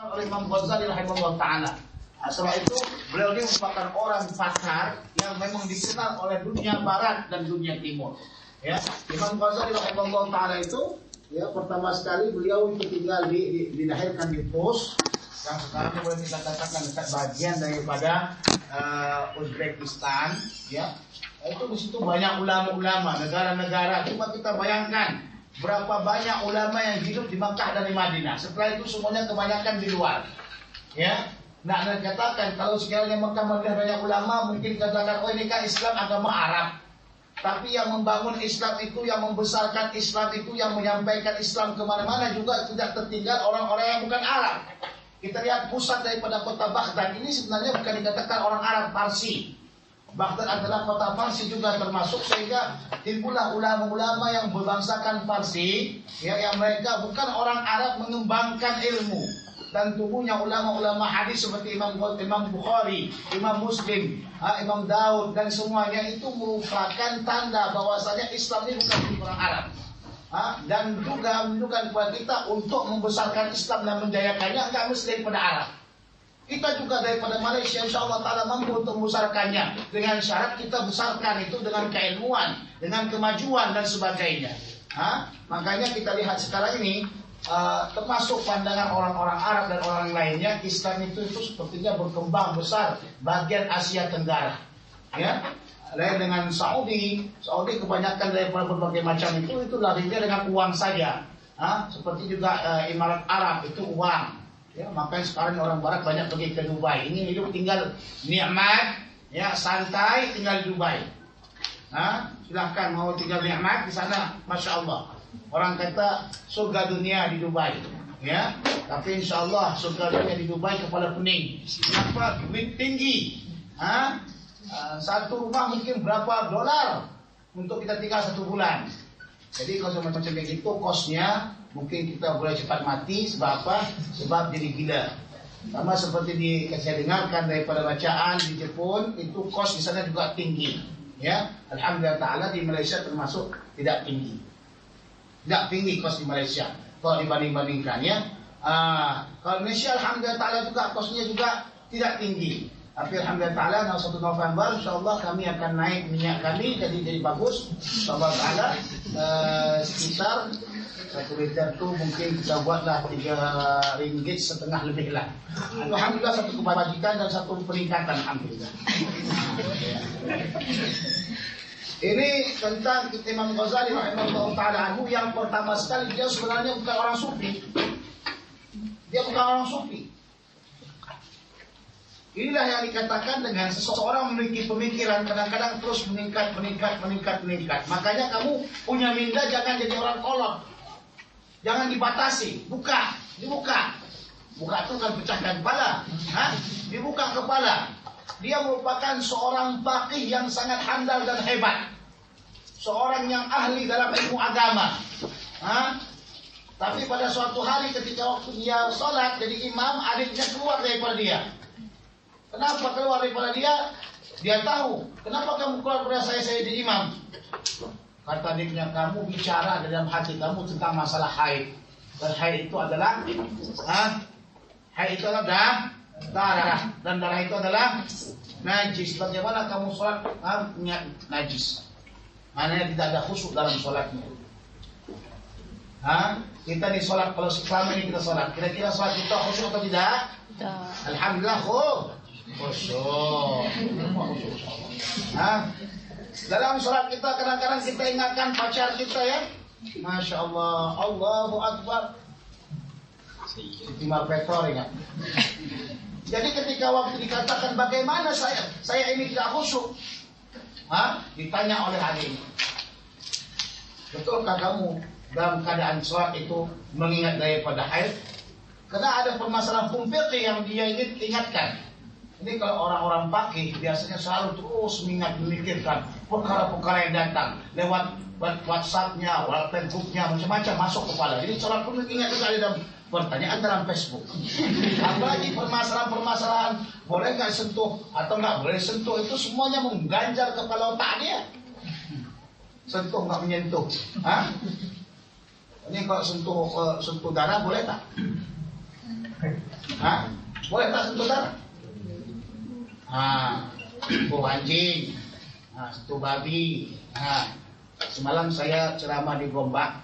oleh Imam Ghazali rahimahullah ta'ala. Setelah itu beliau ini merupakan orang pakar yang memang dikenal oleh dunia barat dan dunia timur. Ya, Imam Ghazali rahimahullah ta'ala itu ya pertama sekali beliau itu tinggal dilahirkan di Tus yang sekarang boleh kita katakan dekat bagian daripada Uzbekistan. Ya, itu di situ banyak ulama-ulama negara-negara. Coba kita bayangkan berapa banyak ulama yang hidup di Makkah dan di Madinah. Setelah itu semuanya kebanyakan di luar. Ya, nah anda katakan kalau sekiranya Makkah Madinah banyak ulama, mungkin katakan oh ini kan Islam agama Arab. Tapi yang membangun Islam itu, yang membesarkan Islam itu, yang menyampaikan Islam kemana-mana juga tidak tertinggal orang-orang yang bukan Arab. Kita lihat pusat daripada kota Baghdad ini sebenarnya bukan dikatakan orang Arab, Parsi. Baghdad adalah kota Parsi juga termasuk, sehingga timbullah ulama-ulama yang berbangsakan Parsi, ya, yang mereka bukan orang Arab mengembangkan ilmu. Dan tumbuhnya ulama-ulama hadis seperti Imam Bukhari, Imam Muslim, Imam Daud dan semuanya itu merupakan tanda bahwasanya Islam ini bukan milik orang Arab. Dan juga menunjukkan kepada kita untuk membesarkan Islam dan menjayakannya enggak mesti daripada Arab. Kita juga daripada Malaysia insyaallah ta'ala mampu untuk membesarkannya, dengan syarat kita besarkan itu dengan keilmuan, dengan kemajuan dan sebagainya. Makanya kita lihat sekarang ini termasuk pandangan orang-orang Arab dan orang lainnya, Islam itu sepertinya berkembang besar bagian Asia Tenggara. Ya, lain dengan Saudi kebanyakan daripada berbagai macam itu larinya dengan uang saja. Seperti juga Emirat Arab itu uang. Ya, makanya sekarang orang Barat banyak pergi ke Dubai. Ini hidup tinggal nikmat, ya santai tinggal di Dubai. Silahkan mau tinggal nikmat di sana, masya Allah. Orang kata surga dunia di Dubai, ya. Tapi insya Allah surga dunia di Dubai kepala pening. Kenapa? Duit tinggi. Satu rumah mungkin berapa dolar untuk kita tinggal 1 bulan. Jadi kalau macam kayak gitu kosnya mungkin kita boleh cepat mati. Sebab apa? Sebab jadi gila. Sama seperti saya dengarkan daripada bacaan di Jepun, itu kos di sana juga tinggi. Ya, alhamdulillah ta'ala di Malaysia termasuk tidak tinggi. Tidak tinggi kos di Malaysia kalau dibanding-bandingkan, ya. Kalau Malaysia alhamdulillah ta'ala juga kosnya juga tidak tinggi. Tapi alhamdulillah ta'ala 1 November insyaallah kami akan naik minyak kami jadi bagus insyaallah ta'ala. Sekitar 1 liter tu mungkin kita buatlah RM3,5 lebih lah. Alhamdulillah satu kebajikan dan satu peningkatan alhamdulillah. Ini tentang Imam Ghazali rahimahullah ta'ala anhu, yang pertama sekali dia sebenarnya bukan orang sufi. Dia bukan orang sufi. Inilah yang dikatakan dengan seseorang memiliki pemikiran kadang-kadang terus meningkat. Makanya kamu punya minda jangan jadi orang kolot. Jangan dibatasi, dibuka. Buka itu kan pecahkan kepala. Dibuka kepala. Dia merupakan seorang faqih yang sangat handal dan hebat. Seorang yang ahli dalam ilmu agama. Tapi pada suatu hari ketika waktu dia sholat jadi imam, adiknya keluar daripada dia. Kenapa keluar daripada dia? Dia tahu. Kenapa kamu keluar daripada saya jadi imam? Kata adiknya, kamu bicara dalam hati kamu tentang masalah haid. Dan haid itu adalah darah, dan darah itu adalah najis. Bagaimana kamu sholat najis? Maknanya tidak ada khusyuk dalam sholatnya. Kita di sholat, kalau selama ini kita sholat, kira-kira sholat kita khusyuk atau tidak? Alhamdulillah khusyuk. Dalam sholat kita kadang-kadang kita ingatkan pacar kita, ya. Masya Allah, Allahu Akbar. Siti Marpetor ingat. Jadi ketika waktu dikatakan bagaimana saya ini tidak khusyuk, ditanya oleh adik, betulkah kamu dalam keadaan sholat itu mengingat daripada haid? Karena ada permasalahan hukum fikih yang dia ingin ingatkan. Ini kalau orang-orang fakih biasanya selalu terus memikirkan perkara-perkara yang datang lewat WhatsApp-nya, lewat Facebook-nya, macam-macam masuk kepala. Jadi sholat pun ingat juga dalam pertanyaan dalam Facebook. Apalagi permasalahan-permasalahan boleh nggak sentuh atau nggak boleh sentuh, itu semuanya mengganjal kepala otak dia. Sentuh nggak menyentuh. Ini kalau sentuh darah boleh tak? Hah? Boleh tak sentuh darah? Sentuh anjing, sentuh babi. Semalam saya ceramah di Gombak.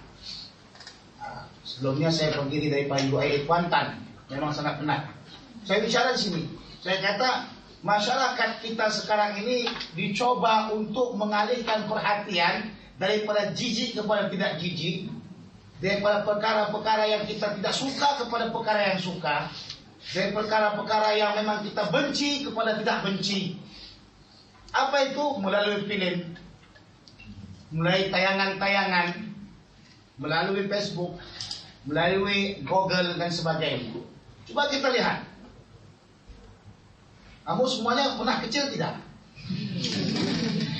Sebelumnya saya berdiri dari Ibu Air Kuantan, memang sangat penat. Saya bicara di sini. Saya kata masyarakat kita sekarang ini dicoba untuk mengalihkan perhatian daripada jijik kepada tidak jijik, daripada perkara-perkara yang kita tidak suka kepada perkara yang suka, dari perkara-perkara yang memang kita benci kepada tidak benci. Apa itu? Melalui film, melalui tayangan-tayangan, melalui Facebook, melalui Google dan sebagainya. Coba kita lihat. Kamu semuanya pernah kecil tidak?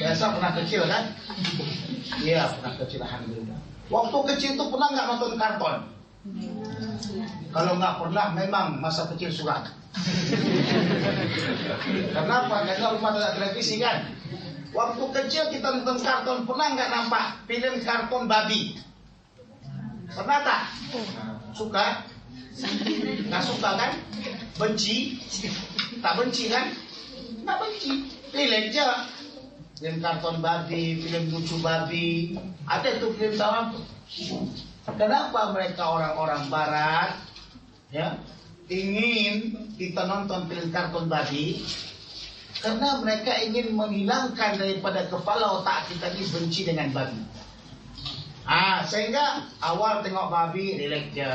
Biasa pernah kecil kan? Iya, pernah kecil, alhamdulillah. Waktu kecil itu pernah nggak nonton karton? Kalau nggak pernah, memang masa kecil suram. Kenapa? Karena rumah ada televisi kan. Waktu kecil kita nonton karton, pernah nggak nampak film karton babi? Pernah tak? Suka? Nggak suka kan? Benci? Tak benci kan? Nggak benci. Pilih aja. Film karton babi, film lucu babi, ada tuh film tahu. Kenapa mereka orang-orang Barat ya ingin kita nonton film karton babi? Karena mereka ingin menghilangkan daripada kepala otak kita ini benci dengan babi. Sehingga awal tengok babi relax je,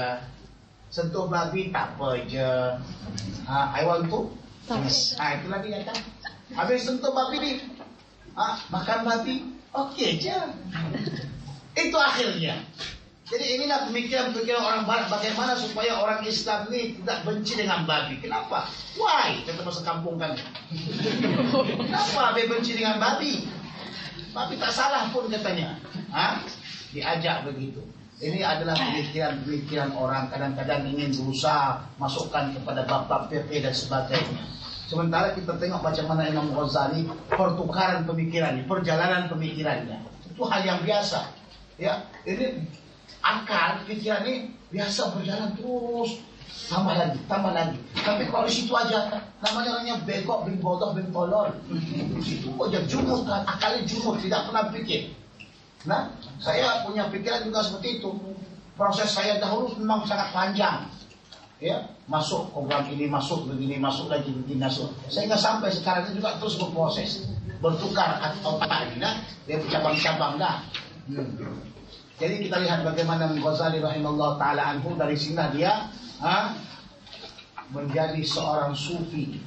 sentuh babi tak apa je. I want to, itulah dia kan. Habis sentuh babi ni, makan babi, okey je. Itu akhirnya. Jadi inilah pemikiran-pemikiran orang Barat, bagaimana supaya orang Islam ni tidak benci dengan babi. Kenapa? Why? Kata masa kampung kan. Kenapa dia benci dengan babi? Babi tak salah pun katanya. Diajak begitu. Ini adalah pemikiran-pemikiran orang kadang-kadang ingin berusaha masukkan kepada bab-bab PP dan sebagainya. Sementara kita tengok macam mana Imam Ghazali pertukaran pemikirannya, perjalanan pemikirannya. Itu hal yang biasa. Ya, ini akal pikiran ini biasa berjalan terus, tambah lagi, tambah lagi. Tapi kalau di situ aja namanya begok bin bodoh bin tolol. Itu aja jumut kan, akalnya jumut, tidak pernah pikir. Nah, saya punya pikiran juga seperti itu. Proses saya dahulu memang sangat panjang. Ya, masuk program ini, masuk begini, masuk lagi begini, masuk. Sehingga sampai sekarang ini juga terus berproses, bertukar otak ini, dia bercabang-cabang dah. Jadi kita lihat bagaimana Ghazali rahimahullah ta'ala anhu, dari sini dia menjadi seorang sufi,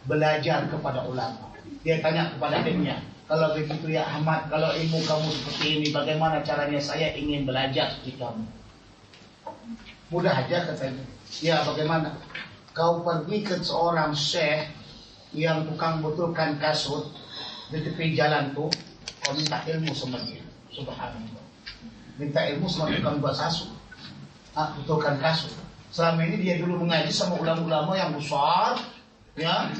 belajar kepada ulama. Dia tanya kepada adiknya, kalau begitu ya Ahmad, kalau ilmu kamu seperti ini, bagaimana caranya saya ingin belajar seperti kamu? Mudah aja katanya. Ya bagaimana? Kau pergi ke seorang syekh yang tukang betulkan kasut di tepi jalan tuh, kau minta ilmu sama dia. Subhanallah. Minta ilmu sama tukang buat kasut, betulkan kasut. Selama ini dia dulu mengaji sama ulama-ulama yang besar, ya,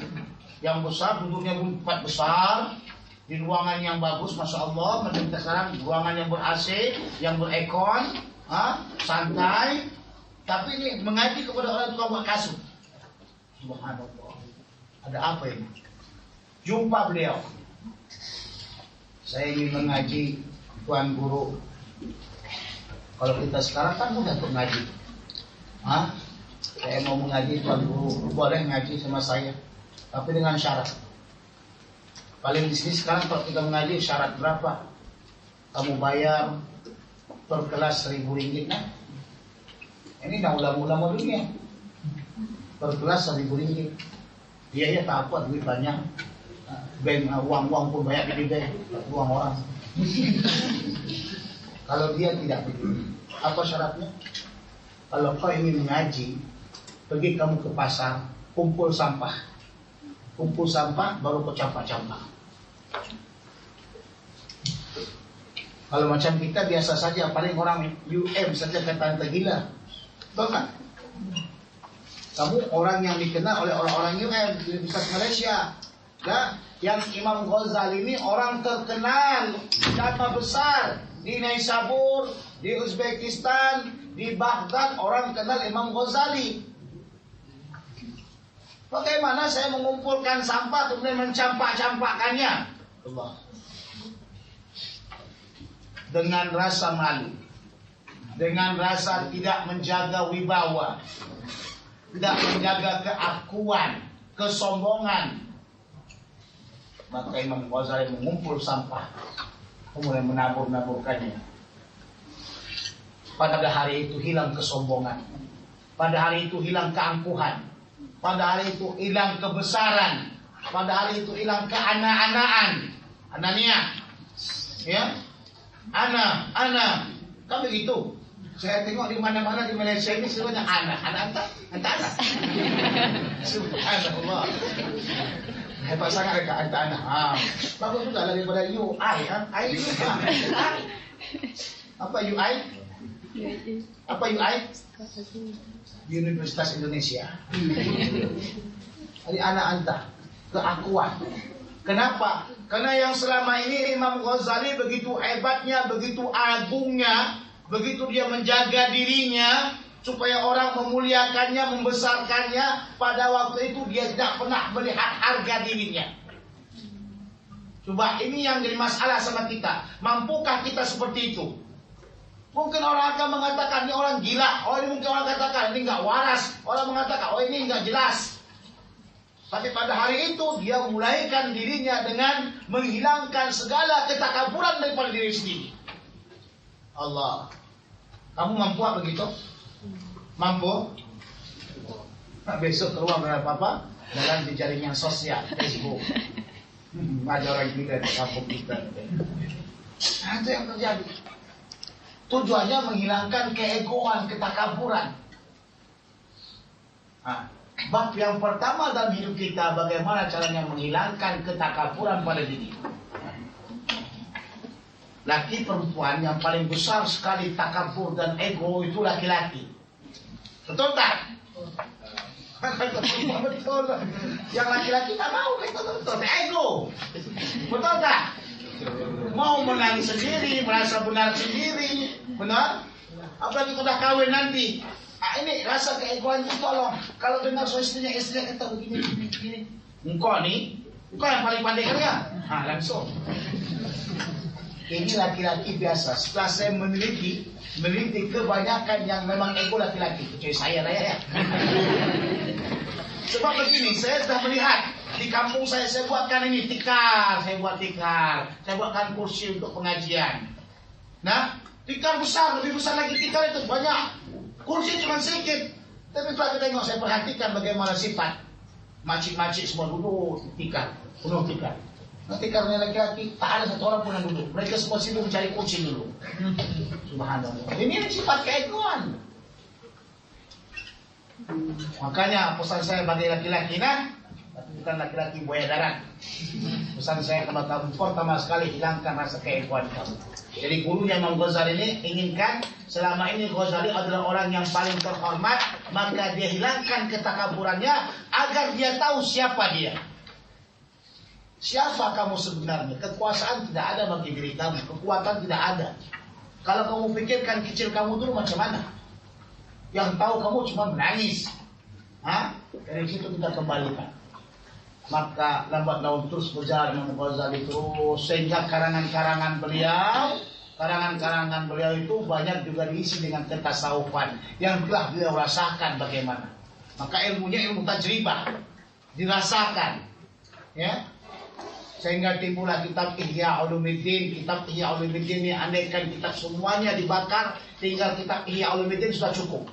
yang besar, duduknya tempat besar, di ruangan yang bagus, masya Allah. Macam kita sekarang ruangan yang ber-AC, yang ber-aircon, santai. Tapi ini mengaji kepada orang tukang buat kasut. Subhanallah. Ada apa ini? Jumpa beliau. Saya ingin mengaji, Tuan Guru. Kalau kita sekarang kan mudah untuk ngaji. Saya mau mengaji, Tuan Guru, boleh ngaji sama saya, tapi dengan syarat. Paling di sini sekarang kalau kita mengaji syarat berapa? Kamu bayar per kelas RM1.000 nah. Ini dah ulama-ulama dunia. Per kelas RM1.000. Dia tak apa, duit banyak. Bank uang-uang pun banyak di bank, uang orang. Kalau dia tidak begitu, apa syaratnya? Kalau kau ingin mengaji, pergi kamu ke pasar, kumpul sampah. Kumpul sampah, baru kau campak-campak. Kalau macam kita biasa saja, paling orang UM saja kata tergila. Betul kan? Kamu orang yang dikenal oleh orang-orang UM di Universitas Malaysia. Nah, yang Imam Ghazali ini orang terkenal, nama besar di Naisabur, di Uzbekistan, di Baghdad, orang kenal Imam Ghazali. Bagaimana saya mengumpulkan sampah kemudian mencampak-campakkannya? Allah. Dengan rasa malu, dengan rasa tidak menjaga wibawa, tidak menjaga keakuan, kesombongan, maka Imam Ghazali mengumpul sampah, kemudian menabur-naburkannya. Pada hari itu hilang kesombongan, pada hari itu hilang keangkuhan, pada hari itu hilang kebesaran, pada hari itu hilang keanak-anakan, anania, ya, ana, kan begitu. Saya tengok di mana-mana di Malaysia ini semuanya anak. Subhanallah. Hebat sangat mereka anak. Bagus juga daripada UI, I itu apa UI? Apa UI? Universitas Indonesia. Jadi anak anta keakuan. Kenapa? Karena yang selama ini Imam Ghazali begitu hebatnya, begitu agungnya, begitu dia menjaga dirinya supaya orang memuliakannya, membesarkannya. Pada waktu itu dia tidak pernah melihat harga dirinya. Coba ini yang jadi masalah sama kita. Mampukah kita seperti itu? Mungkin orang akan mengatakan ini orang gila. Oh ini mungkin orang katakan ini nggak waras. Orang mengatakan oh ini nggak jelas. Tapi pada hari itu dia mulaikan dirinya dengan menghilangkan segala ketakaburan daripada diri sendiri. Allah. Kamu mampu apa begitu? Mampu? Nah, besok keluar berapa apa? Dalam di jaringan sosial, Facebook. Ada orang gila di kampung kita. Nah, itu yang terjadi. Tujuannya menghilangkan keegoan, ketakaburan. Nah, bab yang pertama dalam hidup kita, bagaimana caranya menghilangkan ketakaburan pada diri. Laki perempuan yang paling besar sekali takabur dan ego itu laki-laki. Betul tak? Betul. Yang laki-laki tak mau, betul. Ego. Betul tak? Mau menang sendiri, merasa benar sendiri. Benar? Apalagi sudah kawin nanti. Ini rasa keegoan itu tolong. Kalau dengar istrinya kata begini. Engkau yang paling pandai kan ya? Langsung. Ini laki-laki biasa. Setelah saya meneliti kebanyakan yang memang ego laki-laki. Kecuali saya lah ya. Sebab begini, saya sudah melihat di kampung saya buatkan ini tikar, saya buatkan kursi untuk pengajian. Nah, tikar besar, lebih besar lagi tikar itu banyak. Kursi cuma sedikit. Tapi kalau kita tengok, saya perhatikan bagaimana sifat makcik-makcik semua duduk tikar, penuh tikar. Nanti karena laki-laki tak ada satu orang pun yang duduk. Mereka semua sibuk mencari kursi dulu. Subhanallah. Ini sifat keegoan. Makanya pesan saya bagi laki-laki tapi bukan laki-laki buaya darat. Pesan saya kepada kamu pertama sekali hilangkan rasa keegoan kamu. Jadi gurunya Imam Ghazali ini inginkan selama ini Ghazali adalah orang yang paling terhormat, maka dia hilangkan ketakaburannya agar dia tahu siapa dia. Siapa kamu sebenarnya? Kekuasaan tidak ada bagi diri kamu, kekuatan tidak ada. Kalau kamu pikirkan kecil kamu dulu macam mana? Yang tahu kamu cuma menangis. Dari situ kita kembalikan. Maka lambat laun terus berjalan Imam Ghazali terus sehingga karangan-karangan beliau itu banyak juga diisi dengan ketasawufan yang telah beliau rasakan bagaimana. Maka ilmunya ilmu tajribah dirasakan, ya. Sehingga timbullah kitab Ihya Ulumuddin. Kitab Ihya Ulumuddin ini andaikan kitab semuanya dibakar, tinggal kitab Ihya Ulumuddin sudah cukup.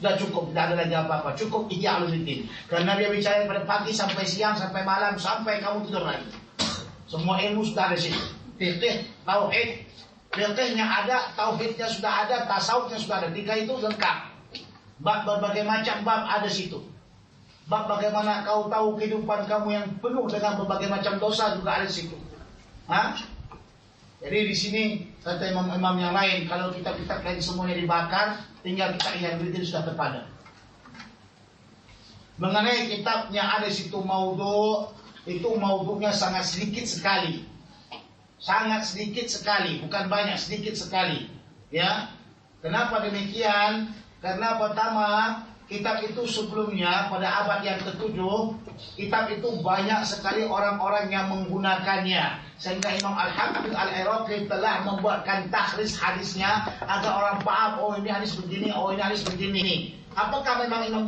Sudah cukup, tidak ada lagi apa-apa. Cukup Ihya Ulumuddin. Karena dia bicara pada pagi sampai siang, sampai malam, sampai kamu tidur lagi. Semua ilmu sudah ada di situ. Fikih, tauhid. Fikihnya ada, tauhidnya sudah ada, tasawufnya sudah ada. Tiga itu lengkap. Bab berbagai macam bab ada situ. Bab bagaimana kau tahu kehidupan kamu yang penuh dengan berbagai macam dosa juga ada di situ. Jadi di sini kata imam-imam yang lain, kalau kitab-kitab lain semuanya dibakar, tinggal kita Ihya Ulumuddin sudah terpadat. Mengenai kitab yang ada di situ maudhu, itu maudhunya sangat sedikit sekali. Sangat sedikit sekali, bukan banyak, sedikit sekali. Ya. Kenapa demikian? Karena pertama kitab itu sebelumnya pada abad yang ke-7, kitab itu banyak sekali orang-orang yang menggunakannya, sehingga Imam Al-Hafidz Al-Iraqi telah membuatkan takhris hadisnya agar orang paham, oh ini hadis begini, oh ini hadis begini. Apakah memang Imam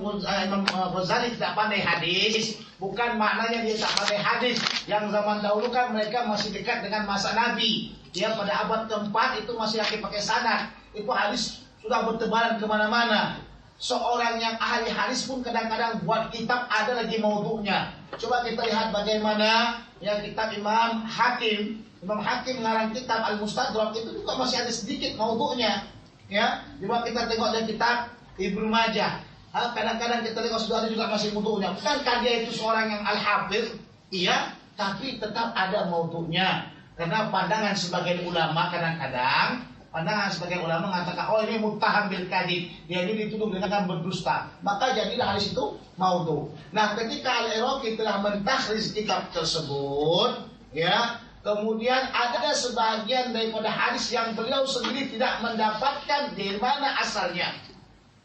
Ghazali tidak pandai hadis? Bukan maknanya dia tak pandai hadis. Yang zaman dahulu kan mereka masih dekat dengan masa Nabi. Ya, pada abad ke-4 itu masih pakai sanad. Itu hadis sudah bertebaran kemana-mana. Seorang yang ahli hadis pun kadang-kadang buat kitab ada lagi maudhu'nya. Coba kita lihat bagaimana ya kitab Imam Hakim. Imam Hakim mengarang kitab Al-Mustadrak itu juga masih ada sedikit maudhu'nya. Ya, coba kita tengok dari kitab Ibnu Majah. Kadang-kadang kita tengok sudah ada juga masih maudhu'nya. Bukankah dia itu seorang yang al-hafidz? Iya, tapi tetap ada maudhu'nya. Karena pandangan sebagian ulama kadang-kadang sebagian ulama mengatakan, oh ini muttaham bil kadzib, dia ini dituduh dengan berdusta, maka jadilah hadis itu maudhu'. Nah, ketika Al-Iraqi telah mentakhris kitab tersebut, ya, kemudian ada sebagian daripada hadis yang beliau sendiri tidak mendapatkan di mana asalnya.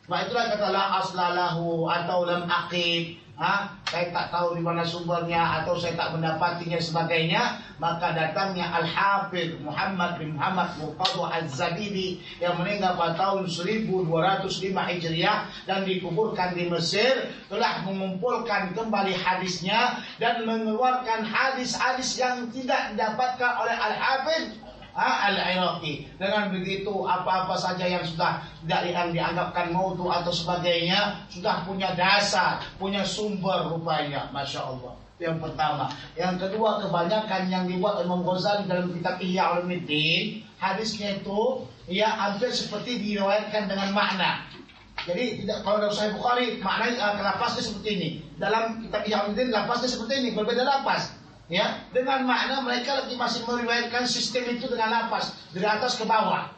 Nah, itulah kata la aslalahu atau lam aqib. Saya tak tahu di mana sumbernya atau saya tak mendapatinya sebagainya, maka datangnya Al-Hafidz Muhammad bin Muhammad Muqaddah Az-Zabidi yang meninggal pada tahun 1205 Hijriah dan dikuburkan di Mesir, telah mengumpulkan kembali hadisnya dan mengeluarkan hadis-hadis yang tidak didapatkan oleh Al-Hafidz Al-Iraqi. Dengan begitu apa-apa saja yang sudah tidak dianggapkan maudhu' atau sebagainya sudah punya dasar, punya sumber rupanya. Masya Allah. Yang pertama. Yang kedua, kebanyakan yang dibuat Imam Ghazali dalam kitab Ihya Ulumuddin, hadisnya itu ya hampir seperti diriwayatkan dengan makna. Jadi tidak, kalau dalam Sahih Bukhari maknanya lafaznya seperti ini. Dalam kitab Ihya Ulumuddin lafaznya seperti ini, berbeda lafaz. Ya, dengan makna mereka lagi masih meriwayatkan sistem itu dengan lafaz dari atas ke bawah.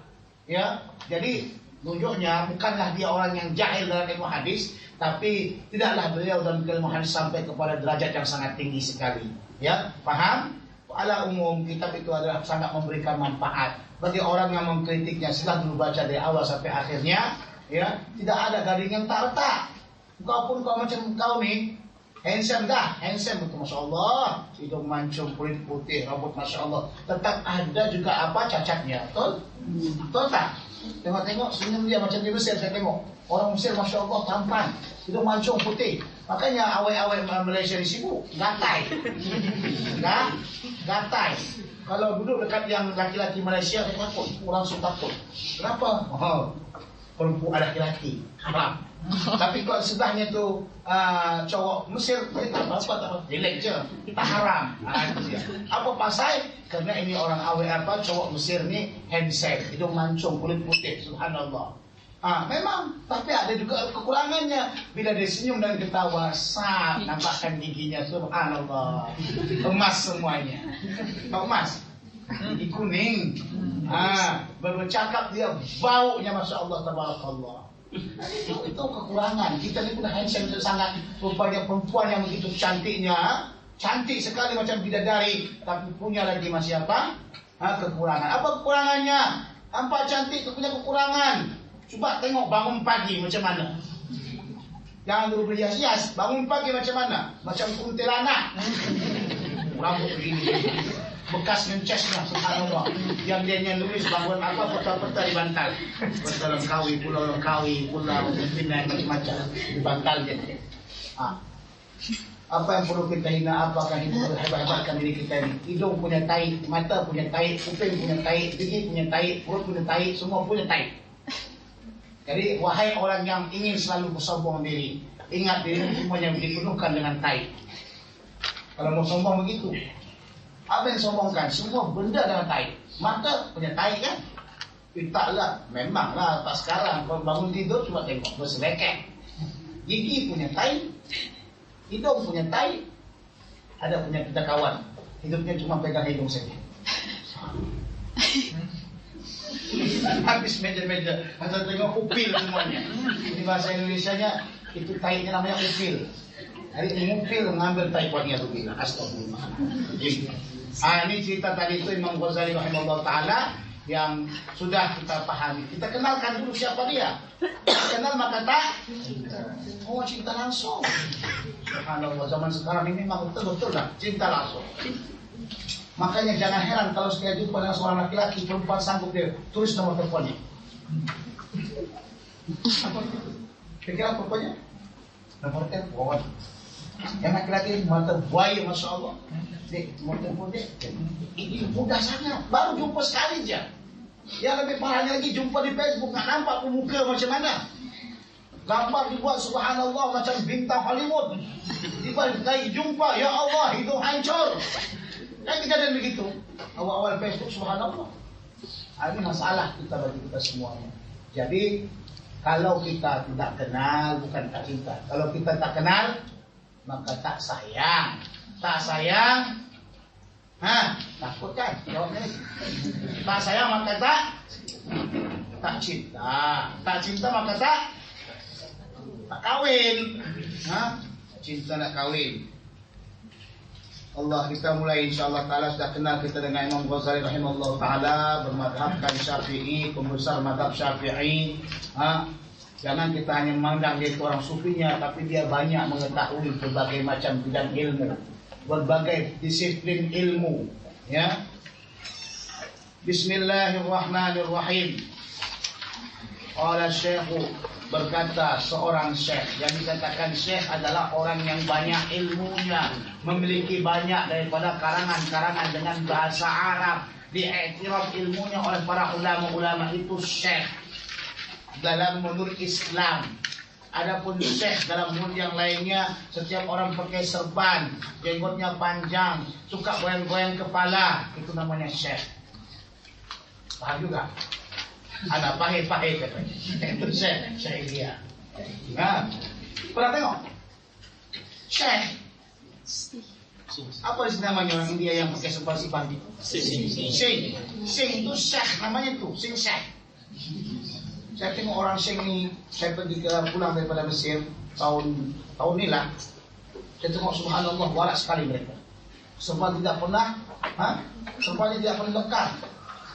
Ya, jadi tunjuknya bukanlah dia orang yang jahil dalam ilmu hadis, tapi tidaklah beliau dalam ilmu hadis sampai kepada derajat yang sangat tinggi sekali. Ya, paham? Ala umum kitab itu adalah sangat memberikan manfaat bagi orang yang mengkritiknya. Setelah dulu baca dari awal sampai akhirnya, ya, tidak ada garing yang tak retak. Kau pun kau macam kau nih. Handsome betul, Masya Allah. Hidung mancung, kulit putih, rambut Masya Allah. Tetap ada juga apa cacatnya. Betul? Betul tak? Tengok-tengok senyum dia macam di Mesir. Saya tengok orang Mesir Masya Allah tampan, hidung mancung putih. Makanya awet-awet Malaysia di sibuk gatai. Gatai. Kalau duduk dekat yang laki-laki Malaysia, saya takut, langsung takut. Kenapa? Perempuan laki-laki haram. Tapi kalau sebelahnya tu cowok Mesir, tak apa, relax je, tak haram. Apa pasal? Kerana ini orang awet cowok Mesir ni handsome, hidung mancung, kulit putih, subhanallah. Memang, tapi ada juga kekurangannya. Bila dia senyum dan ketawa, nampakkan giginya, subhanallah. Emas semuanya. Emas. Gigi kuning. Bercakap dia baunya, Masya Allah, tabarakallah. Itu kekurangan. Kita ni pun handsome sangat. Rupanya perempuan yang begitu cantiknya, cantik sekali macam bidadari, tapi punya lagi masih apa? Kekurangan. Apa kekurangannya? Nampak cantik itu punya kekurangan. Coba tengok bangun pagi macam mana. Jangan dulu berhias-hias. Bangun pagi macam mana? Macam kuntilanak. Rambut begini. Bekas mencesnya, subhanallah. Yang dia nulis bangun apa, peta-peta di bantal. Pulau Langkawi, Pulau Pinang, macam-macam di bantal dia. Apa yang perlu kita hina? Apakah itu hebat-hebatkan diri kita ini? Hidung punya tai, mata punya tai, kuping punya tai, gigi punya tai, perut punya tai, semua punya tai. Jadi wahai orang yang ingin selalu bersombong diri, ingat diri semuanya dipenuhkan dengan tai. Kalau mau sombong begitu, apa yang sombongkan? Semua benda dengan tai. Mata punya tai kan? Taklah, memanglah tak sekarang. Kalau bangun tidur cuma tengok berselekeh. Gigi punya tai, hidung punya tai. Ada punya kita kawan, hidupnya cuma pegang hidung saja. Habis meja-meja, atau tengok upil semuanya. Ini bahasa Indonesianya itu tainya namanya upil. Hari ini upil mengambil tai kuatnya tu bila. Astagfirullah. Ini cerita tadi itu Imam Ghazali rahimahullah taala yang sudah kita pahami. Kita kenalkan dulu siapa dia. Kita kenal maka tak cinta langsung. Subhanallah, zaman sekarang ini memang betul-betul lah cinta langsung. Makanya jangan heran kalau saya jumpa dengan seorang laki-laki, perempuan sanggup dia tulis nomor teleponnya. Apa? Pikiran perempuannya? Nomor telepon. Yang laki-laki mata buaya, masya Allah. Dek, nomor telepon dek. Ini mudah sangat. Baru jumpa sekali aja. Yang lebih parahnya lagi jumpa di Facebook, nggak nampak muka macam mana. Gambar dibuat subhanallah macam bintang Hollywood. Tiba-tiba jumpa, ya Allah, hidup hancur. Kan kejadian begitu. Awal-awal Facebook subhanallah. Ini masalah kita bagi kita semuanya. Jadi kalau kita tidak kenal bukan tak cinta. Kalau kita tak kenal maka tak sayang. Tak sayang, takut kan? Jawabnya ini. Tak sayang maka tak cinta. Tak cinta maka tak kawin. Cinta nak kawin. Allah, kita mulai insyaAllah ta'ala sudah kenal kita dengan Imam Ghazali rahimahullah ta'ala, bermadhabkan Syafi'i, pembesar madhab Syafi'i. Jangan kita hanya memandang dia itu orang sufinya, tapi dia banyak mengetahui berbagai macam bidang ilmu, berbagai disiplin ilmu. Ya. Bismillahirrahmanirrahim. Qala syekhu, berkata seorang syekh. Yang dikatakan syekh adalah orang yang banyak ilmunya, memiliki banyak daripada karangan-karangan dengan bahasa Arab, diiktiraf ilmunya oleh para ulama-ulama, itu syekh dalam menurut Islam. Adapun syekh dalam menurut yang lainnya, setiap orang pakai serban, jenggotnya panjang, suka goyang-goyang kepala, itu namanya syekh. Paham juga? Ada pahit-pahit katanya. Itu syekh dia. Pernah tengok? Syekh. Apa sih namanya orang India yang pakai serban-serban? Sing. Sing itu syekh namanya tuh, sing syekh. Saya tengok orang sing ni, saya pergi pulang daripada Mesir tahun ni lah. Saya tengok subhanallah waras sekali mereka. Serban tidak pernah, serbannya tidak pernah lekat.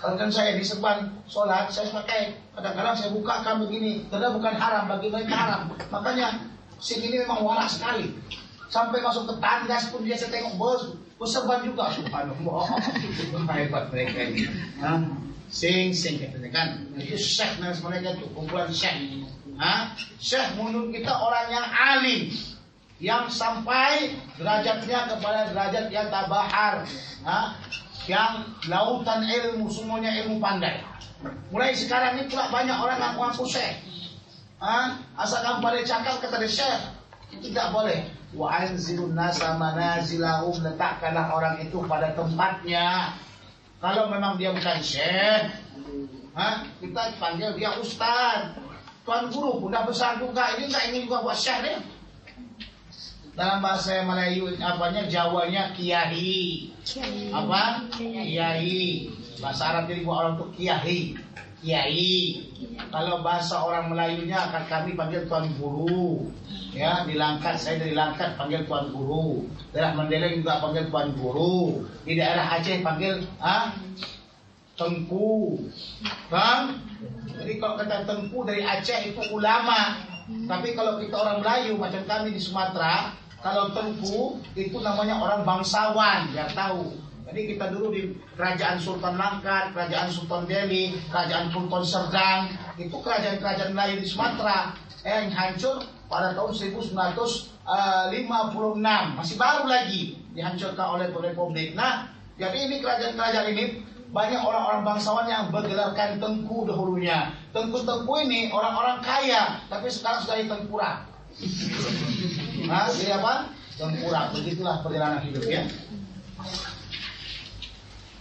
Kalau kan saya di serban solat, saya pakai, kadang-kadang saya bukakan begini, karena bukan haram, bagi mereka haram. Makanya sing ini memang waras sekali. Sampai masuk ke tandas pun dia saya tengok berserban juga, subhanallah. Hebat mereka ini. Sing katanya kan. Itu syekh nama mereka itu, kumpulan syekh. Syekh menurut kita orang yang alim, yang sampai derajatnya kepada derajat yang tabahar, yang lautan ilmu, semuanya ilmu pandai. Mulai sekarang ini pula banyak orang ngaku-ngaku syekh. Asalkan pada cakap kata dia syekh, tidak boleh. Wa anzilun nasa manazilahum, letakkanlah orang itu pada tempatnya. Kalau memang dia bukan syekh, kita panggil dia ustaz, tuan guru, udah besar juga. Ini nggak ingin juga buat syekh dia. Dalam bahasa Melayu apanya, Jawanya kiai. Apa? Kiai. Bahasa Arab jadi buat orang tuh kiai. Kalau bahasa orang Melayunya akan kami panggil tuan guru. Ya, di Langkat, saya dari Langkat panggil tuan guru. Daerah Mendeleng juga panggil tuan guru. Di daerah Aceh panggil tengku. Kan? Jadi kalau kata tengku dari Aceh itu ulama. Tapi kalau kita orang Melayu macam kami di Sumatera, kalau tengku itu namanya orang bangsawan, biar tahu. Jadi kita dulu di Kerajaan Sultan Langkat, Kerajaan Sultan Delhi, Kerajaan Punton Serdang, itu kerajaan-kerajaan Melayu di Sumatera yang hancur pada tahun 1956, masih baru lagi dihancurkan oleh Republik. Nah, jadi ini kerajaan-kerajaan ini banyak orang-orang bangsawan yang bergelarkan tengku dahulunya. Tengku-tengku ini orang-orang kaya, tapi sekarang sudah di tengkurap. Jadi apa? Tengkurap. Begitulah perjalanan hidup ya.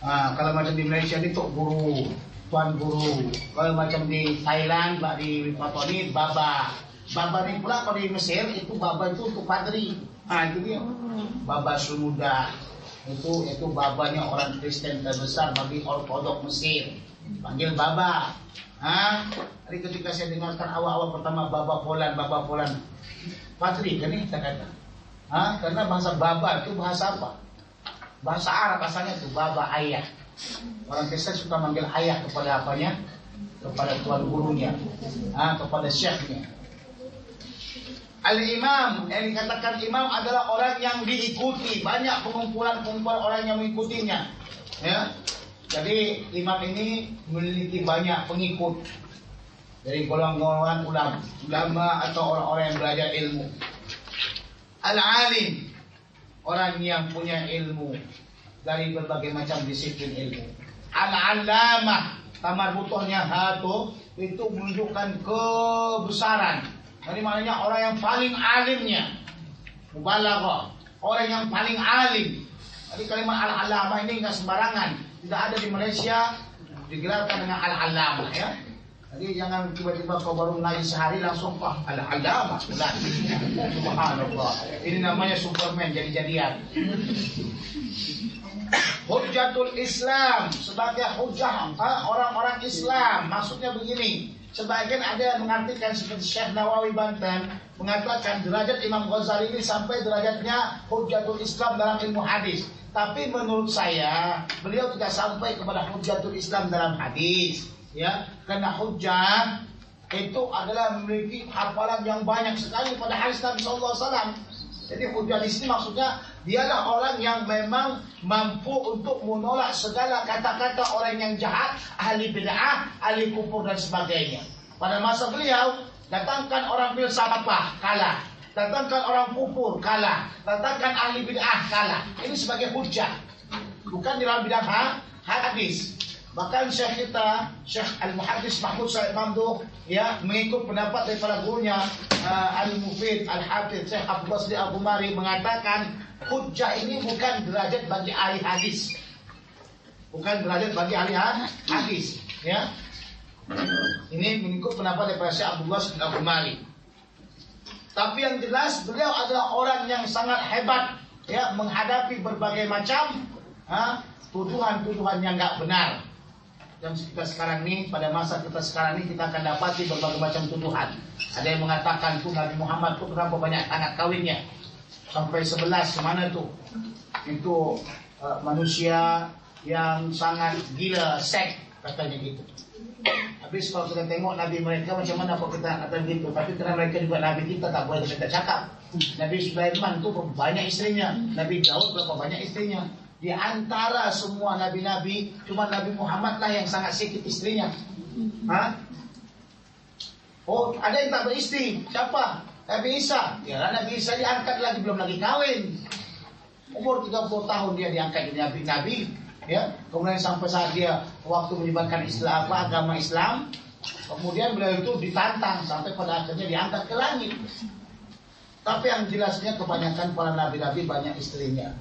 Kalau macam di Malaysia ini tok guru, tuan guru. Kalau macam di Thailand, di Papua ini baba. Baba ini pula kalau di Mesir itu baba itu untuk padri. Itu dia. Baba Sunudah. Itu babanya orang Kristen terbesar bagi Ortodok Mesir. Panggil baba. Jadi ketika saya dengarkan awal-awal pertama baba Polan. Padri kan ini kita kata. Karena bahasa baba itu bahasa apa? Bahasa Arab asalnya itu baba ayah. Orang Kristen suka manggil ayah kepada apanya? Kepada tuan gurunya, kepada syekhnya. Al-imam, yang dikatakan imam adalah orang yang diikuti. Banyak pengumpulan orang yang mengikutinya. Ya. Jadi imam ini memiliki banyak pengikut dari golongan ulama atau orang-orang yang belajar ilmu. Al-alim, orang yang punya ilmu dari berbagai macam disiplin ilmu. Al-allamah, tamar butuhnya hatu, itu menunjukkan kebesaran. Jadi maknanya orang yang paling alimnya. Mubalaghah, orang yang paling alim. Jadi kalimat al-allamah ini enggak sembarangan. Tidak ada di Malaysia digelarkan dengan al-allamah, ya. Jadi jangan tiba-tiba kau baru ngaji sehari langsung al-allamah. Subhanallah. Ini namanya Superman jadi-jadian. Hujjatul Islam, sebagai hujjah orang-orang Islam. Maksudnya begini, sebagian ada yang mengartikan seperti Syekh Nawawi Banten mengatakan derajat Imam Ghazali ini sampai derajatnya Hujjatul Islam dalam ilmu hadis. Tapi menurut saya beliau tidak sampai kepada Hujjatul Islam dalam hadis, ya. Karena hujjah itu adalah memiliki hafalan yang banyak sekali pada hadis Nabi SAW. Jadi hujjah di sini maksudnya dialah orang yang memang mampu untuk menolak segala kata-kata orang yang jahat, ahli bid'ah, ahli kufur dan sebagainya. Pada masa beliau, datangkan orang filsafah kalah, datangkan orang kufur kalah, datangkan ahli bid'ah kalah. Ini sebagai hujjah, bukan di dalam bidang hadis. Bahkan Syekh kita, Syekh Al-Muhaddis Mahmud Said Mamduh, ya, mengikut pendapat daripada gurunya Al-Mufid Al-Hafidh Syekh Abdullah Sidi Al-Ghumari mengatakan hujjah ini bukan derajat bagi ahli hadis. Bukan derajat bagi ahli hadis, ya. Ini mengikut pendapat daripada Syekh Abdullah Sidi Al-Ghumari. Tapi yang jelas beliau adalah orang yang sangat hebat, ya, menghadapi berbagai macam tuduhan-tuduhan yang enggak benar. Yang kita sekarang ini, pada masa kita sekarang ini, kita akan dapati berbagai macam tuduhan. Ada yang mengatakan tuh Nabi Muhammad tuh kenapa banyak anak kawinnya sampai 11, kemana tuh? Itu manusia yang sangat gila, sek, katanya gitu. Habis kalau kita tengok Nabi mereka macam mana kok kita kata gitu. Tapi karena mereka juga Nabi kita, tak boleh kita cakap. Nabi Sulaiman tuh banyak istrinya, Nabi Daud berapa banyak istrinya. Di antara semua nabi-nabi, cuma Nabi Muhammad lah yang sangat sedikit istrinya. Oh, ada yang tak beristri. Siapa? Nabi Isa. Ya, Nabi Isa diangkat lagi, belum lagi kawin. Umur 30 tahun dia diangkat jadi nabi. Ya, kemudian sampai saat dia waktu menyebarkan Islam, agama Islam, kemudian beliau itu ditantang sampai pada akhirnya diangkat ke langit. Tapi yang jelasnya kebanyakan para nabi-nabi banyak istrinya.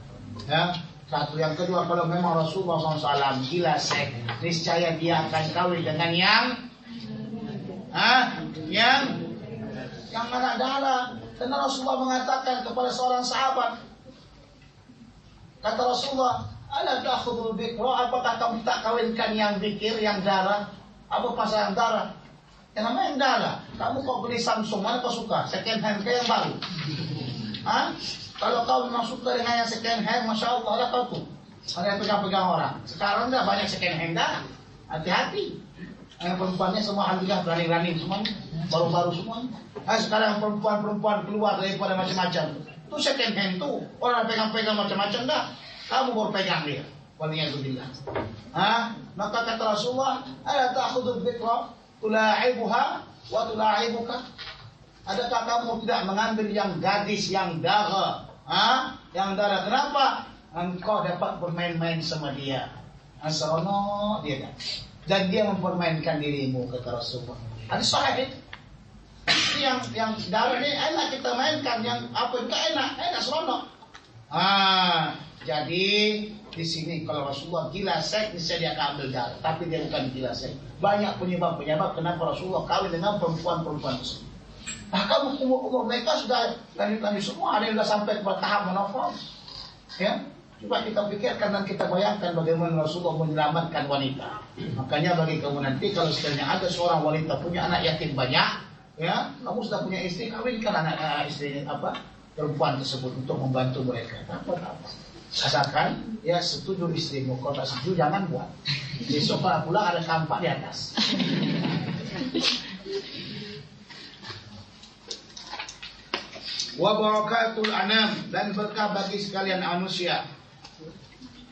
Ya. Satu, yang kedua, kalau memang Rasulullah SAW gila sek, niscaya dia akan kawin dengan yang anak darah. Karena Rasulullah mengatakan kepada seorang sahabat, kata Rasulullah, ala ta'khudul bikra, apakah kamu tak kawinkan yang bikir, yang darah? Apa pasal yang darah? Yang namanya yang darah. Kamu kok beli Samsung, mana kau suka? Second hand ke yang baru? Kalau kau memang suka dengan yang second hand, Masya Allah lah kau tuh. Ada yang pegang-pegang orang. Sekarang dah banyak second hand dah. Hati-hati. Yang perempuannya semua alhamdulillah berani-berani semuanya. Baru-baru semuanya. Sekarang perempuan-perempuan keluar daripada macam-macam. Itu second hand tuh. Orang pegang-pegang macam-macam dah. Kamu baru pegang dia. Waliyahzubillah. Maka kata Rasulullah, ala ta'khudul bikra tula'ibuha wa tula'ibuka. Adakah kamu tidak mengambil yang gadis, yang dara? Yang darah, kenapa? Engkau dapat bermain-main sama dia. Seronok dia dah. Dan dia mempermainkan dirimu, kata Rasulullah. Ada sahih. Yang darah ini enak kita mainkan, yang apa juga enak seronok. Jadi di sini kalau Rasulullah gila seks, niscaya dia akan ambil darah. Tapi dia bukan gila seks. Banyak penyebab kenapa Rasulullah kawin dengan perempuan-perempuan tersebut. Bahkan umur mereka sudah lanjut semua, ada yang sudah sampai ke tahap menopause. Ya, coba kita pikirkan dan kita bayangkan bagaimana Rasulullah menyelamatkan wanita. Makanya bagi kamu nanti kalau sekiranya ada seorang wanita punya anak yatim banyak, ya, kamu sudah punya istri, kawinkan anak istri perempuan tersebut untuk membantu mereka. Apa? Katakan, ya setuju istrimu. Kalau tak setuju jangan buat. Besok kalau pulang ada kampak di atas. Wa barakatul anam, dan berkah bagi sekalian manusia.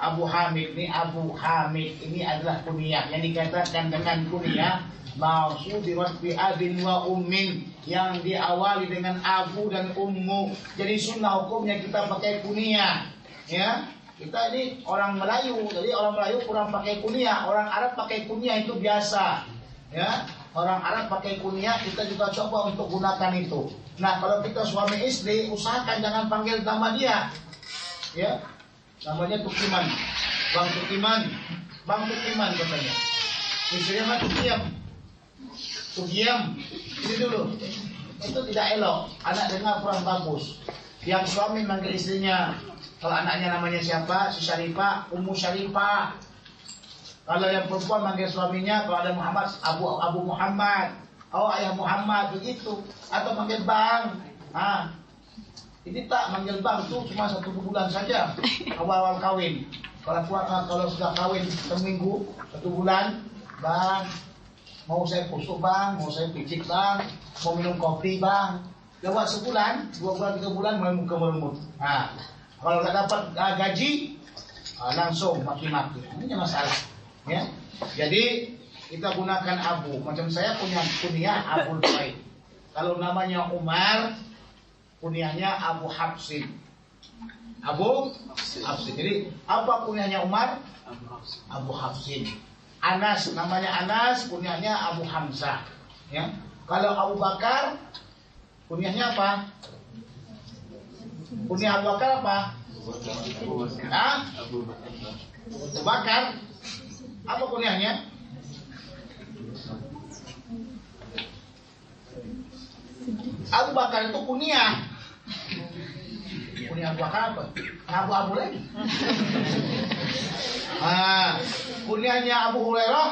Abu Hamid ini adalah kunyah yang dikatakan dengan kunyah ma'sudirat bi abin wa ummin, yang diawali dengan abu dan ummu. Jadi sunnah hukumnya kita pakai kunyah, ya. Kita ini orang Melayu, jadi orang Melayu kurang pakai kunyah, orang Arab pakai kunyah itu biasa, ya. Orang Arab pakai kunyah, kita juga coba untuk gunakan itu. Nah, kalau kita suami istri, usahakan jangan panggil nama dia, ya. Namanya Tukiman, Bang Tukiman katanya. Istrinya Tukiam, ini dulu. Itu tidak elok, anak dengar kurang bagus. Yang suami manggil istrinya, kalau anaknya namanya siapa, si Syarifah, Ummu Syarifah. Kalau yang perempuan manggil suaminya, kalau ada Muhammad, Abu Muhammad, oh ayah Muhammad, begitu. Atau manggil Bang. Ini tak manggil Bang tuh cuma 1 bulan saja awal kawin. Kalau sudah kawin seminggu, 1 bulan, Bang, mau saya pusuk Bang, mau saya picik Bang, mau minum kopi Bang. Lewat sebulan, 2 bulan, 3 bulan mulai muka meremut. Kalau tak dapat gaji, langsung maki-maki. Ini masalah, ya. Jadi kita gunakan Abu. Macam saya punya kunyah Abul Baik. Kalau namanya Umar, kunyahnya Abu Hafsin. Abu Hafsin. Jadi apa kunyahnya Umar? Abu Hafsin. Anas, namanya Anas, kunyahnya Abu Hamzah. Ya. Kalau Abu Bakar, kunyahnya apa? Kunyah Abu Bakar apa? Abu Bakar. Apa kunyahnya? Abu Bakar itu kunyah. Kunyah Abu Bakar apa? Abu-abu lagi. Kunyahnya Abu Hurairah.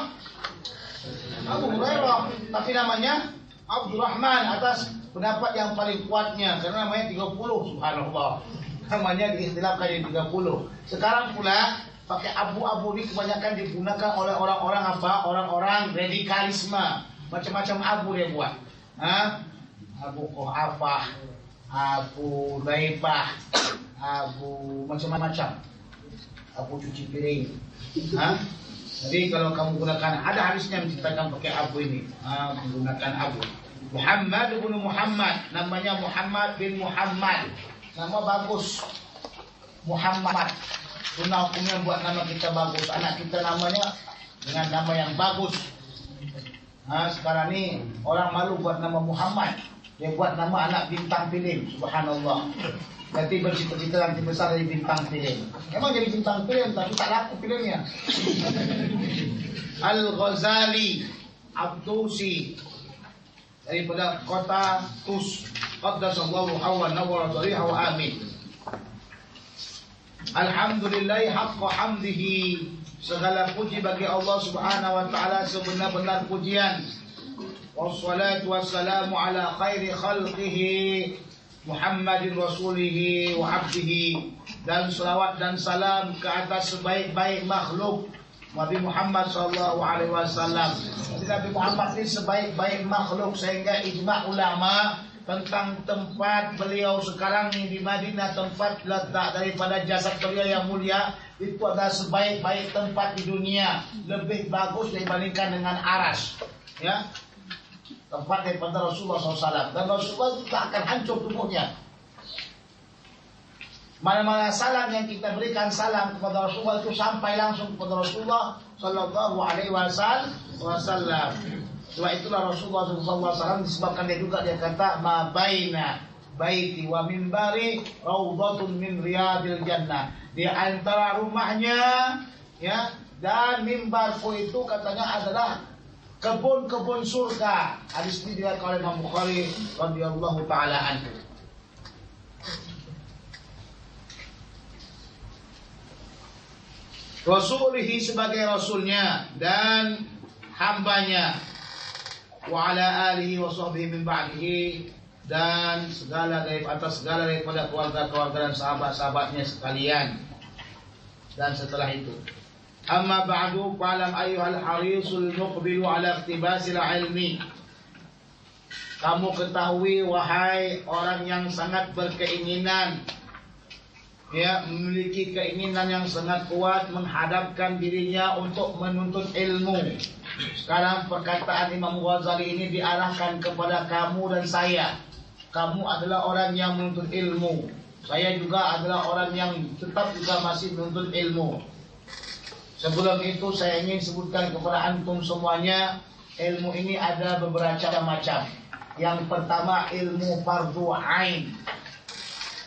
Tapi namanya Abdurrahman, atas pendapat yang paling kuatnya, karena namanya 30, subhanallah. Namanya diistilahkan jadi 30. Sekarang pula pakai abu-abu ini kebanyakan digunakan oleh orang-orang apa? Orang-orang radikalisme. Macam-macam abu dia buat. Abu Quhafah, Abu Daifah, Abu macam-macam, Abu cuci piring. Jadi kalau kamu gunakan, ada hadisnya menceritakan pakai abu ini, menggunakan abu. Muhammad bin Muhammad, namanya Muhammad bin Muhammad, nama bagus. Muhammad, sunnah hukumnya buat nama kita bagus, anak kita namanya dengan nama yang bagus. Sekarang ini orang malu buat nama Muhammad. Dia buat nama anak bintang film, subhanallah. Nanti bercita-cita nanti besar dari bintang film. Memang jadi bintang film, tapi tak laku filmnya. Al-Ghazali Abdusi, daripada kota Tus. Qaddasallahu hawa nawara dhariha wa amin. Alhamdulillah haqqa hamdihi. Segala puji bagi Allah subhanahu wa ta'ala, sebenar-benar pujian. Wassalatu wassalamu ala khairi khalqihi Muhammadin rasulihi wa abdihi. Dan salawat dan salam ke atas sebaik-baik makhluk Nabi Muhammad sallallahu alaihi wasallam. Nabi Muhammad ini sebaik-baik makhluk, sehingga ijma' ulama tentang tempat beliau sekarang ini di Madinah, tempat letak daripada jasad beliau yang mulia, itu adalah sebaik-baik tempat di dunia, lebih bagus dibandingkan dengan Aras, ya, tempat daripada Rasulullah SAW. Dan Rasulullah tidak akan hancur tubuhnya. Mana-mana salam yang kita berikan salam kepada Rasulullah itu sampai langsung kepada Rasulullah Sallallahu Alaihi Wasallam. Sebab itulah Rasulullah SAW disebabkan dia juga, dia kata ma baina baiti wa mimbari raudhatun min riyadil jannah. Di antara rumahnya, ya, dan mimbarku itu katanya adalah kebun-kebun surga. Hadis ini diriwayatkan oleh Imam Bukhari radhiyallahu taala anhu. Rasulihi sebagai rasulnya dan hambanya, wa ala alihi wa sahbihi min ba'dihi, dan segala dari atas segala daripada keluarga-keluarga dan sahabat-sahabatnya sekalian. dan setelah itu. Amma ba'du fa'lam ayyuhal harisul muqbilu ala iktibasil ilmi. Kamu ketahui wahai orang yang sangat berkeinginan, ya, memiliki keinginan yang sangat kuat menghadapkan dirinya untuk menuntut ilmu. Sekarang perkataan Imam Ghazali ini diarahkan kepada kamu dan saya. Kamu adalah orang yang menuntut ilmu. Saya juga adalah orang yang tetap juga masih menuntut ilmu. Sebelum itu saya ingin sebutkan kepada antum semuanya, ilmu ini ada beberapa macam. Yang pertama ilmu fardu ain.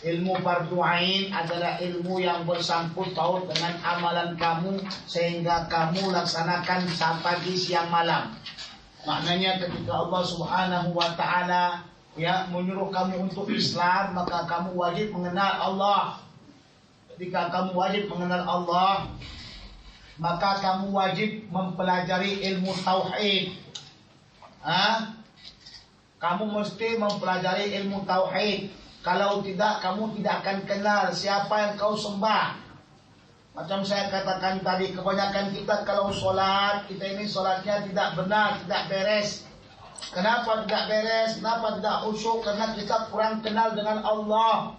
Ilmu fardu ain adalah ilmu yang bersangkut paut dengan amalan kamu sehingga kamu laksanakan pagi siang malam. Maknanya ketika Allah Subhanahu wa taala ya menyuruh kamu untuk Islam, maka kamu wajib mengenal Allah. Ketika kamu wajib mengenal Allah, maka kamu wajib mempelajari ilmu tauhid. Kamu mesti mempelajari ilmu tauhid. Kalau tidak, kamu tidak akan kenal siapa yang kau sembah. Macam saya katakan tadi, kebanyakan kita kalau sholat, kita ini sholatnya tidak benar, tidak beres. Kenapa tidak beres? Kenapa tidak khusyuk? Karena kita kurang kenal dengan Allah.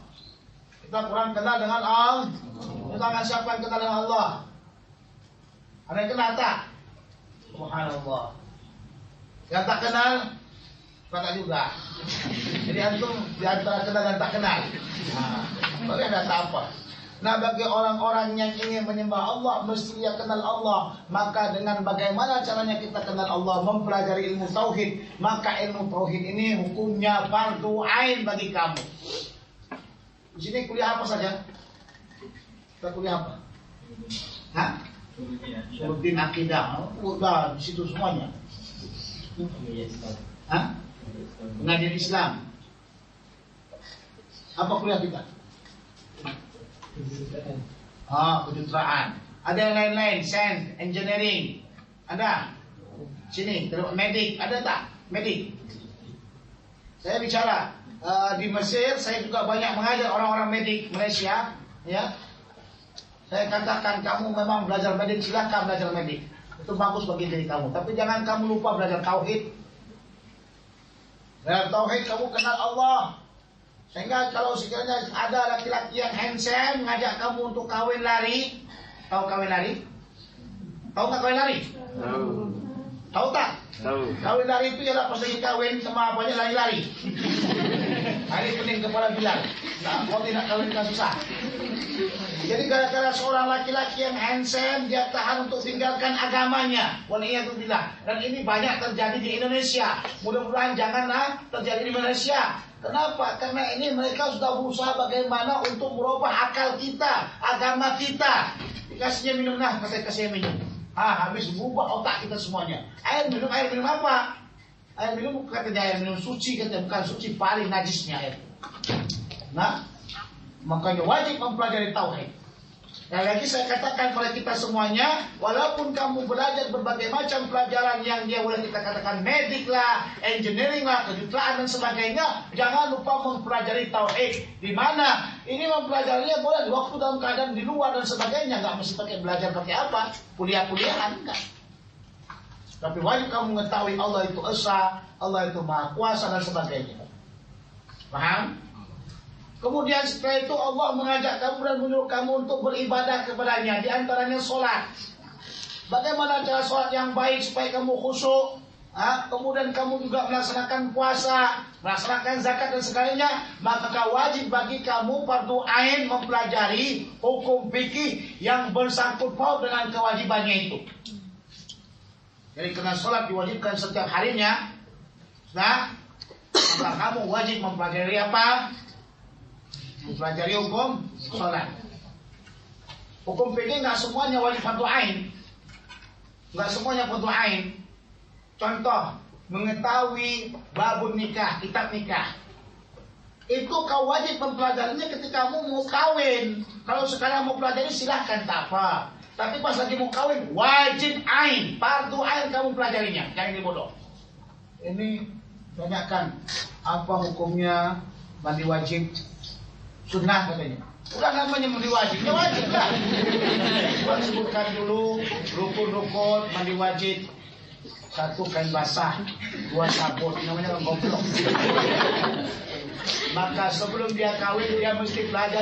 Kita kurang kenal dengan Allah. Kita dengan siapa yang kenal dengan Allah? Ada yang kenal tak? Subhanallah. Yang tak kenal? Tak juga. Jadi antum di antara kenal dan tak kenal. Bagi ada apa? Nah, bagi orang-orang yang ingin menyembah Allah, mesti dia kenal Allah. Maka dengan bagaimana caranya kita kenal Allah? Mempelajari ilmu tauhid. Maka ilmu tauhid ini hukumnya fardu ain bagi kamu. Di sini kuliah apa saja? Kita kuliah apa? Usuluddin akidah. Udah di situ semuanya. Pengajian Islam. Apa kuliah kita? Kejuruteraan. Ada yang lain-lain, sains, engineering. Ada? Sini, terus medik, ada tak? Medik. Saya bicara di Mesir, saya juga banyak mengajar orang-orang medik Malaysia, ya. Saya katakan kamu memang belajar medik, silakan belajar medik. Itu bagus bagi diri kamu. Tapi jangan kamu lupa belajar tauhid. Dalam tauhid kamu kenal Allah. Sehingga kalau sekiranya ada laki-laki yang handsome ngajak kamu untuk kawin lari, tahu kawin lari? Tahu tak kawin lari? Tahu. Tahu tak? Tahu. Kawin lari itu ialah pas lagi kawin sama apanya lari-lari. Hari pening kepala bilang, nah, kau tidak kawin kan susah. Jadi gara-gara seorang laki-laki yang handsome, dia tahan untuk tinggalkan agamanya. Waliyadzubillah. Dan ini banyak terjadi di Indonesia. Mudah-mudahan janganlah terjadi di Malaysia. Kenapa? Karena ini mereka sudah berusaha bagaimana untuk merubah akal kita, agama kita. Dikasihnya minum, nah, kasih minum. Habis berubah otak kita semuanya. Air minum apa? Air minum katanya air minum suci, katanya bukan suci, paling najisnya air. Nah, makanya wajib mempelajari tauhid. Dan lagi saya katakan pada kita semuanya, walaupun kamu belajar berbagai macam pelajaran yang dia boleh kita katakan medik lah, engineering lah, kejuruteraan dan sebagainya, jangan lupa mempelajari tauhid. Di mana ini mempelajarinya boleh di waktu dalam keadaan di luar dan sebagainya, nggak mesti pakai belajar pakai apa, kuliah-kuliahan enggak. Tapi wajib kamu mengetahui Allah itu esa, Allah itu maha kuasa dan sebagainya. Paham? Kemudian setelah itu Allah mengajak kamu dan menyuruh kamu untuk beribadah kepadanya. Di antaranya sholat. Bagaimana cara sholat yang baik supaya kamu khusyuk? Kemudian kamu juga melaksanakan puasa, melaksanakan zakat dan sebagainya. Maka wajib bagi kamu fardu ain mempelajari hukum fikih yang bersangkut paut dengan kewajibannya itu. Jadi karena sholat diwajibkan setiap harinya, nah, maka kamu wajib mempelajari apa? Mempelajari hukum sholat. Hukum fikih nggak semuanya wajib fardu ain, nggak semuanya fardu ain. Contoh, mengetahui babun nikah, kitab nikah, itu kau wajib mempelajarinya ketika kamu mau kawin. Kalau sekarang mau pelajari silahkan, tak apa. Tapi pas lagi mau kawin wajib ain, fardu ain kamu pelajarinya, jangan dibodoh. Ini tanyakan apa hukumnya mandi wajib. Sunnah katanya. Udah namanya mandi wajib, ya wajib lah. Coba sebutkan dulu rukun-rukun mandi wajib. 1 kain basah, 2 sabun, namanya orang goblok. Maka sebelum dia kawin dia mesti belajar